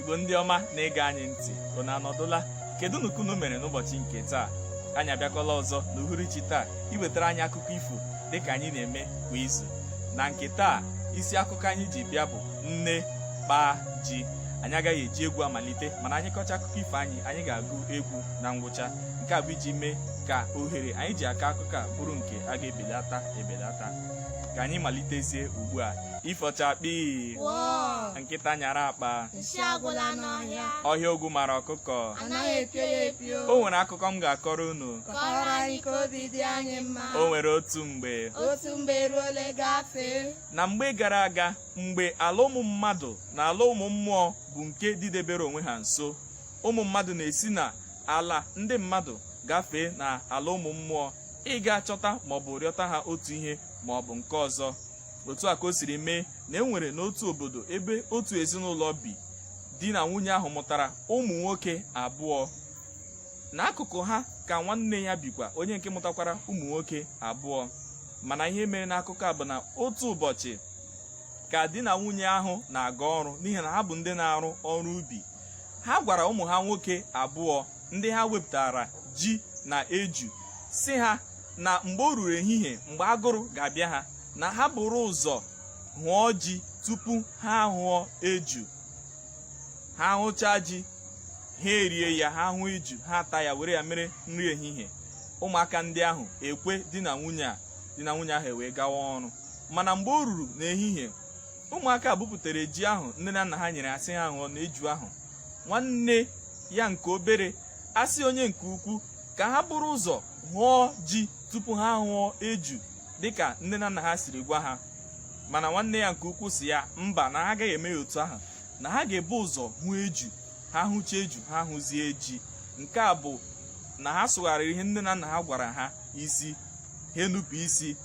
Igbo ndị ọma na-ege anyị ntị, unu anọdụla? Kedu nnukwu unu mere n'ụbọchị nke taa? Anyị abịakwala ọzọ n'uhuruchi taa iwetara anyị akụkọ ifo dịka anyị na-eme kwa izu. Na nke taa, isi akụkọ anyị ji bịa bụ nne kpaa ji. Anyị agaghị eji egwu amalite, mana anyị kọcha akụkọ ifo anyị ga-agụ egwu na ngwụcha. Nke a bụ iji mee ka ohere anyị ji aka akụkọ a bụrụ nke a ga-ebelata. Ka anyị malitezie ugbu a. Ifọchakpi, nkịta nyara akpa, ọhịa ogwu mara ọkụkọ. O nwere akụkọ m ga-akọrọ unu. O nwere otu mgbe ruole gafee. Na mgbe gara aga, mgbe ala ụmụ mmadụ na ala ụmụ mmụọ bụ nke dịdebere onwe ha nso, ụmụ mmadụ na-esi na ala ndị mmadụ gafee na ala ụmụ mmụọ ịga chọta maọbụ rịọta ha otu ihe maọbụ nke ọzọ. Otu a ka o siri mee na e nwere n'otu obodo ebe otu ezinụlọ bi. Di na nwunye ahụ mụtara ụmụ nwoke abụọ. N'akụkụ ha ka nwanne ya bikwa, onye nke mụtakwara ụmụ nwoke abụọ. Mana ihe mere n'akụkọ a bụ na otu ụbọchị ka di na nwunye ahụ na-aga ọrụ, n'ihi na ha bụ ndị na-arụ ọrụ ubi. Ha gwara ụmụ ha nwoke abụọ ndị ha wepụtara ji na eju, si ha na mgbe o ruru ehihie, mgbe agụrụ ga-abịa ha, na ha buru ụzọ hụọ ji tupu ha hụọ eju. Ha hụchaa ji, ha erie ya, ha hụ eju, ha ata ya, were ya mere nri ehihie. Ụmụaka ndị ahụ ekwe di na nwunye ahụ ewee gawa ọrụ. Mana mgbe o ruru n'ehihie, ụmụaka bupụtara ji ahụ nne na nna ha nyere asị ha hụọ na eju ahụ. Nwanne ya nke obere asị onye nke ukwu ka ha buru ụzọ hụọ ji tupu ha hụọ eju, dịka nne na nna ha siri gwa ha. Mana nwanne ya nke ukwu si ya mba, na ha agaghị eme ya otu ahụ, na ha ga-ebu ụzọ hụ eju. Ha hụcha eju, ha hụzie ji. Nke a bụ na ha sụgharịrị ihe nne na nna ha gwara ha isi. Ha enupụ isi,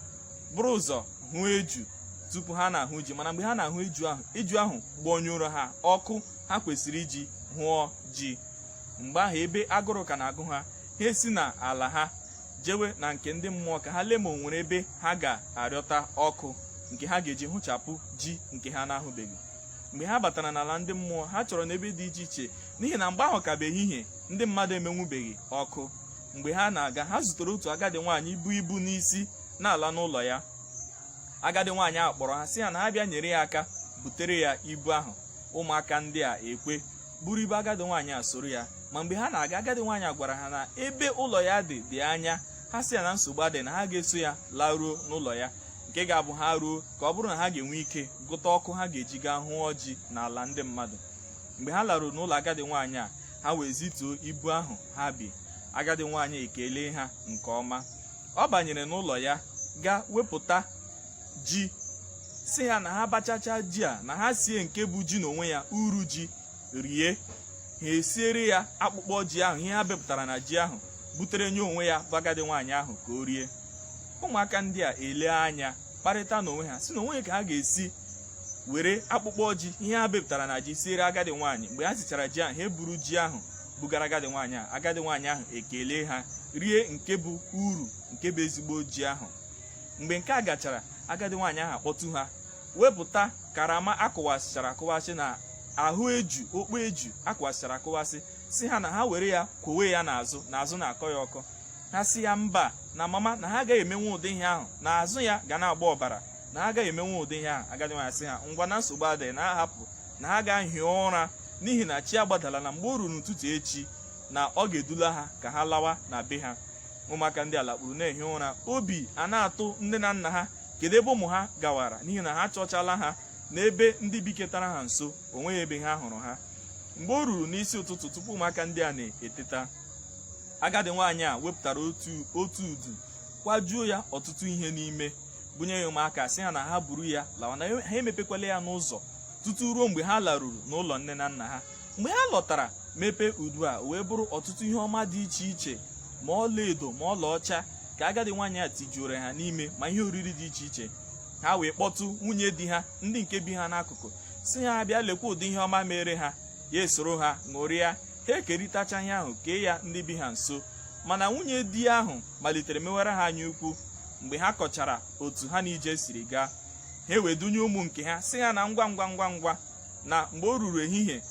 buru ụzọ hụ eju tupu ha na-ahụ ji. Mana mgbe ha na-ahụ eju ahụ gbọnyụrụ ha ọkụ ha kwesịrị iji hụọ ji. Mgbe ahụ ebe agụrụ ka na-agụ ha, ha esi na ala ha jewe na nke ndị mmụọ ka ha lee ma o nwere ebe ha ga-arịọta ọkụ nke ha ga-eji hụchapụ ji nke ha na-ahụbeghị. Mgbe ha batara n'ala ndị mmụọ, ha chọrọ n'ebe dị iche iche, n'ihi na mgbe ahụ ka bụ ehihie, ndị mmadụ emenwubeghị ọkụ. Mgbe ha na-aga, ha zutere otu agadi nwaanyị bụ ibu n'isi n'ala n'ụlọ ya. Agadi nwaanyị ahụ kpọrọ ha sị ha na ha bịa nyere ya aka butere ya ibu ahụ. Ụmụaka ndị a ekwe buru ibu agadi nwaanyị a soro ya. Ma mgbe ha na-aga, agadi nwaanyị gwara ha na ebe ụlọ ya dị anya. Ha sị ya na nsogbu adị, na ha ga-eso ya laruo n'ụlọ ya, nke ga-abụ ha ruo ka ọ bụrụ na ha ga-enwe ike gụta ọkụ ha ga-eji gaa hụọ ji n'ala ndị mmadụ. Mgbe ha laruo n'ụlọ agadi nwaanyị a, ha wee zituo ibu ahụ ha bi. Agadi nwaanyị ekele ha nke ọma. Ọ banyere n'ụlọ ya gaa wepụta ji, si ha na ha bachacha ji a, na ha sie nke bụ ji n'onwe ya, uru ji, rie. Ha esiere ya akpụkpọ ji ahụ, ihe ha bepụtara na ji ahụ, butere nye onwe ya bụ agadi nwaanyị ahụ ka o rie. Ụmụaka ndị a elee anya kparịta n'onwe ha, si na onwe ka ha ga-esi were akpụkpọ ji, ihe ha bepụtara na ji, siere agadi nwaanyị. Mgbe ha sichara ji ahụ, ha eburu ji ahụ bugara agadi nwaanyị ahụ. Agadi nwaanyị ahụ ekele ha, rie nke bụ uru, nke bụ ezigbo ji ahụ. Mgbe nke a gachara, agadi nwaanyị ahụ akpọtụ ha, wepụta karama akụwasịchara akụwasị na ahụ eju, okpu eju akụwasịchara akụwasị, si ha na ha were ya kwowe ya n'azụ na-akọ ya ọkọ. Ha si ya mba, na mama, na ha agaghị emenwe ụdị ihe ahụ, na azụ ya ga na-agba ọbara, na ha agaghị emenwe ụdị ihe ahụ. Agadi nwaanyị sị ha ngwa, na nsogbu adịghị, na ha hapụ, na ha ga-ahị ụra, n'ihi na chi agbadala, na mgbe o ruru n'ụtụtụ echi na ọ ga-edula ha ka ha lawa na be ha. Ụmụaka ndị ala kpuru na-ehi ụra. Obi a na-atụ nne na nna ha kedu ebe ụmụ ha gawara, n'ihi na ha chọchala ha n'ebe ndị biketara ha nso, o nweghị ebe ha hụrụ ha. Mgbe o ruru n'isi ụtụtụ, tupu ụmụaka ndị a na-eteta, agadi nwaanyị a wepụtara otu udu, kwajuo ya ọtụtụ ihe n'ime, bunye ya ụmụaka, sị ha na ha buru ya lawa, na ha emepekwala ya n'ụzọ tutu ruo mgbe ha laruru n'ụlọ nne na nna ha. Mgbe ha lọtara, mepee udu a, wee bụrụ ọtụtụ ihe ọma dị iche iche, ma ọlaedo ma ọlaọcha, ka agadi nwaanyị a tijuore ha n'ime, ma ihe oriri dị iche iche. Ha wee kpọtụ nwunye di ha, ndị nke bi ha n'akụkụ, si ha bịa lekwa ụdị ihe ọma mere ha. Ya esoro ha ṅụrịa, ha ekerịtacha ihe ahụ kee ya ndị bi ha nso. Mana nwunye di ahụ malitere mewara ha anya ukwu. Mgbe ha kọchara otu ha n'ije siri gaa, ha wee dunye ụmụ nke ha, si ha na ngwa na mgbe o ruru ehihie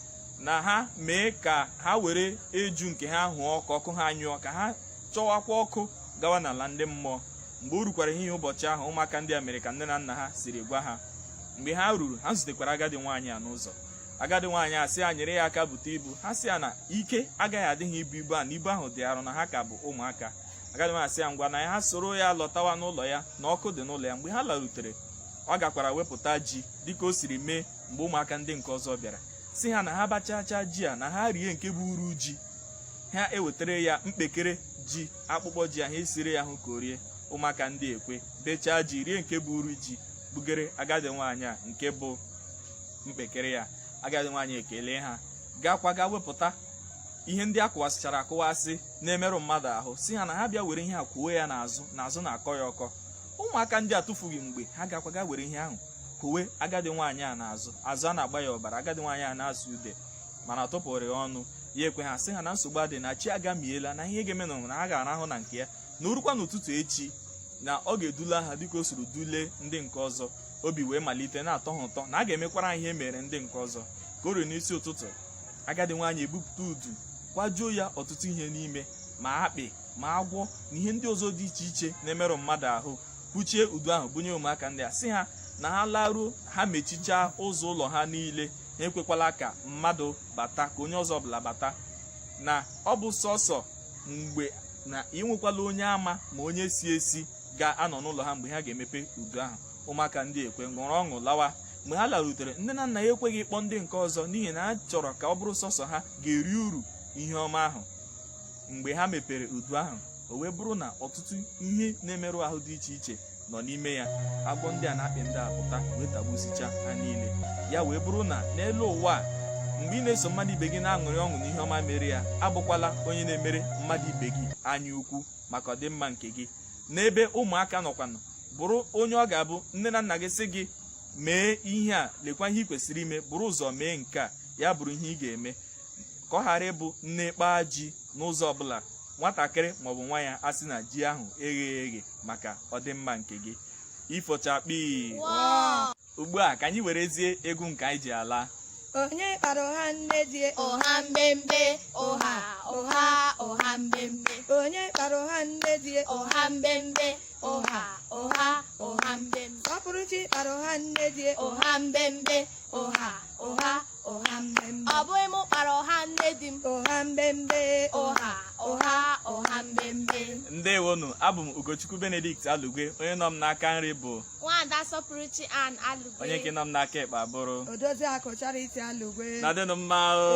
na ha mee ka ha were eju nke ha hụọ ọkụ ọkụ ha nyụọ, ka ha chọwakwa ọkụ gawa n'ala ndị mmụọ. Mgbe o rukwara ihe ụbọchị ahụ, ụmụaka ndị Amerịka nne na nna ha siri gwa ha. Mgbe ha ruru, ha zutekwara agadi nwaanyị a n'ụzọ. Agadi nwaanyị a sị ha nyere ya aka bute ibu. Ha sị ya na ike agaghị adị ha ibu ibu a, na ibu ahụ dị arọ, na ha ka bụ ụmụaka. Agadi nwaanyị sị ya ngwa na ha soro ya lọtawa n'ụlọ ya, na ọkụ dị n'ụlọ ya. Mgbe ha larutere, ọ gakwara wepụta ji dịka o siri mee mgbe ụmụaka ndị nke ọzọ bịara, sị ha na ha bachacha ji a, na ha rie nke bụ uru ji. Ha ewetara ya mkpekere ji, akpụkpọ ji ahụ esiri ya hụ ka o rie. Ụmụaka ndị ekwe bechaa ji, rie nke bụ uru ji, bugere agadi nwaanyị a nke bụ mkpekere ya. Agadi nwaanyị ekele ha, ga wepụta ihe ndị a kụwasịchara akụwasị na-emerụ mmadụ ahụ, si ha na ha bịa were ihe a kwuwe ya n'azụ na-akọ ya ọkọ. Ụmụaka ndị a tụfughị mgbe ha ga were ihe ahụ kwuwe agadi nwaanyị a n'azụ a na-agba ya ọbara. Agadi nwaanyị a na-asụ ude mana tụpụrụ ya ọnụ. Ya ekwe ha sị ha na nsogbu adị, na chi agamiela, na ihe ga-eme na ha ga-arahụ na nke ya, na urukwa n'ụtụtụ echi na ọ ga-edula ha dịka o siri dule ndị nke ọzọ. Obi wee malite na-atọ ha ụtọ na a ga-emekwara ihe mere ndị nke ọzọ. Ka o ruru n'isi ụtụtụ, agadi nwaanyị ebupụta udu kwajuo ya ọtụtụ ihe n'ime, ma akpị ma agwọ na ihe ndị ọzọ dị iche iche na-emerụ mmadụ ahụ. Kpuchie udu ahụ bunye ụmụaka ndị a, sị ha na ha laruo, ha mechichaa ụzọ ụlọ ha niile. Ha ekwekwala ka mmadụ bata, ka onye ọzọ ọbụla bata, na ọ bụ sọsọ mgbe na inwekwala onye ama ma onye si esi ga-anọ n'ụlọ ha mgbe ha ga-emepe udu ahụ. Ụmụaka ndị ekwe ṅụrụ ọṅụ lawa. Mgbe ha larutere, nne na nna ya ekweghị ịkpọ ndị nke ọzọ n'ihi na ha chọrọ ka ọ bụrụ sọsọ ha ga-eri uru ihe ọma ahụ. Mgbe ha mepere udu ahụ, o wee bụrụ na ọtụtụ ihe na-emerụ ahụ dị iche iche nọ n'ime ya. Agwọ ndị a na-akpị ndị a pụta wee tagbusicha ha niile. Ya wee bụrụ na n'elu ụwa a, mgbe ị na-eso mmadụ ibe gị na-aṅụrị ọṅụ n'ihe ọma mere ya, abụkwala onye na-emere mmadụ ibe gị anya ukwu maka ọdịmma nke gị. N'ebe ụmụaka nọkwanụ, bụrụ onye ọ ga-abụ nne na nna gị sị gị mee ihe a, lekwa ihe ị kwesịrị ime, bụrụ ụzọ mee nke a, ya bụrụ ihe ị ga-eme, ka ọ ghara ịbụ nne kpaa ji n'ụzọ ọbụla nwatakịrị maọbụ nwa ya asị na ji ahụ egheghị eghe maka ọdịmma nke gị. Ifochakpi. Ugbu a ka anyị werezie egwu nke anyị ji ala. Onye kpara ụha nne die Ụha mbembe, ụha, ụha, ụha mbembe. onye kpara ụha nne die Ụha mbembe, ụha, ụha, ụha mbembe. sọpụrụ chi kpara ụha nne die Ụha mbembe, ụha, ụha, ụha mbembe. Ọ bụghị mụ kpara ụha nne di m. ụha mbembe Ụha, ụha, ụha mbembe. Ndewonu, abụ m Ugochukwu Benedict Alugwe. Onye nọ m n'aka nri bụ Nwada Sọpụrụchi Ann Alugwe. onye nke nọ m n'aka ekpe abụrụ Odoziakụ Charity Alugwe. na dịnụ mma o.